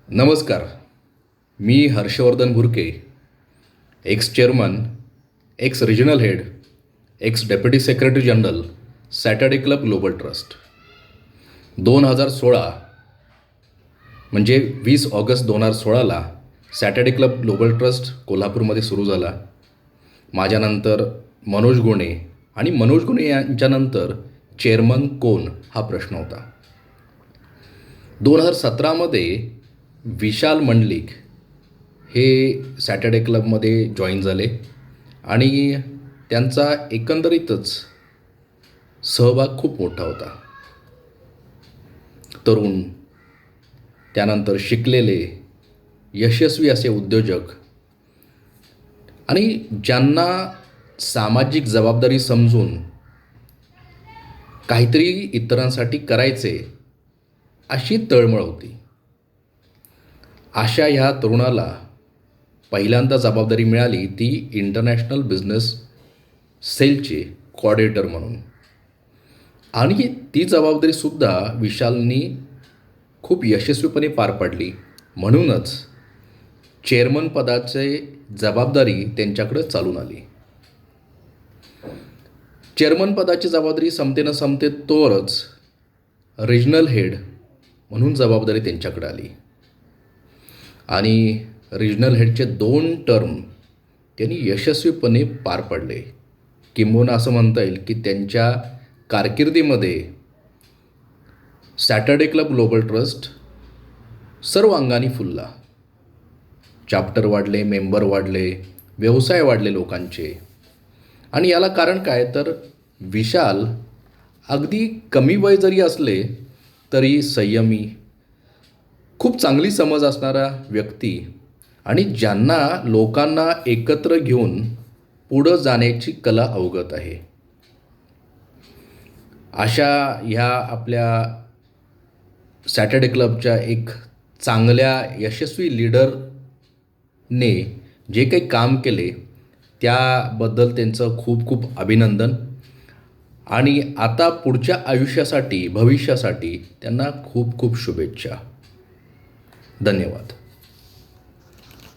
नमस्कार. मी Harshvardhan Bhurke, ex chairman, ex regional head, ex deputy secretary general, Saturday club global trust. 2016 म्हणजे 20 August 2016ला Saturday club global trust कोल्हापूरमध्ये सुरू झाला. माझ्यानंतर मनोज गुणे आणि मनोज गुणे यांच्यानंतर चेअरमन कोण हा प्रश्न होता. 2017मध्ये विशाल मंडलिक हे सॅटर्डे क्लबमध्ये जॉईन झाले आणि त्यांचा एकंदरीतच सहभाग खूप मोठा होता. तरुण, त्यानंतर शिकलेले, यशस्वी असे उद्योजक आणि ज्यांना सामाजिक जबाबदारी समजून काहीतरी इतरांसाठी करायचे अशी तळमळ होती. अशा ह्या तरुणाला पहिल्यांदा जबाबदारी मिळाली ती इंटरनॅशनल बिझनेस सेलची कोऑर्डिनेटर म्हणून. आणि ती जबाबदारीसुद्धा विशालनी खूप यशस्वीपणे पार पाडली. म्हणूनच चेअरमन पदाची जबाबदारी त्यांच्याकडे चालून आली. चेअरमन पदाची जबाबदारी संपते न संपते तोवरच रिजनल हेड म्हणून जबाबदारी त्यांच्याकडे आली आणि रिजनल हेडचे 2 टर्म त्यांनी यशस्वीपणे पार पडले. किंबहुना असं म्हणता येईल की त्यांच्या कारकिर्दीमध्ये सॅटर्डे क्लब ग्लोबल ट्रस्ट सर्व अंगाने फुलला. चॅप्टर वाढले, मेंबर वाढले, व्यवसाय वाढले लोकांचे. आणि याला कारण काय तर विशाल अगदी कमी वय जरी असले तरी संयमी, खूप चांगली समज असणारा व्यक्ती आणि ज्यांना लोकांना एकत्र घेऊन पुढं जाण्याची कला अवगत आहे. अशा ह्या आपल्या सॅटर्डे क्लबच्या एक चांगल्या यशस्वी लीडरने जे काही काम केले त्याबद्दल त्यांचं खूप खूप अभिनंदन. आणि आता पुढच्या आयुष्यासाठी, भविष्यासाठी त्यांना खूप खूप शुभेच्छा. धन्यवाद.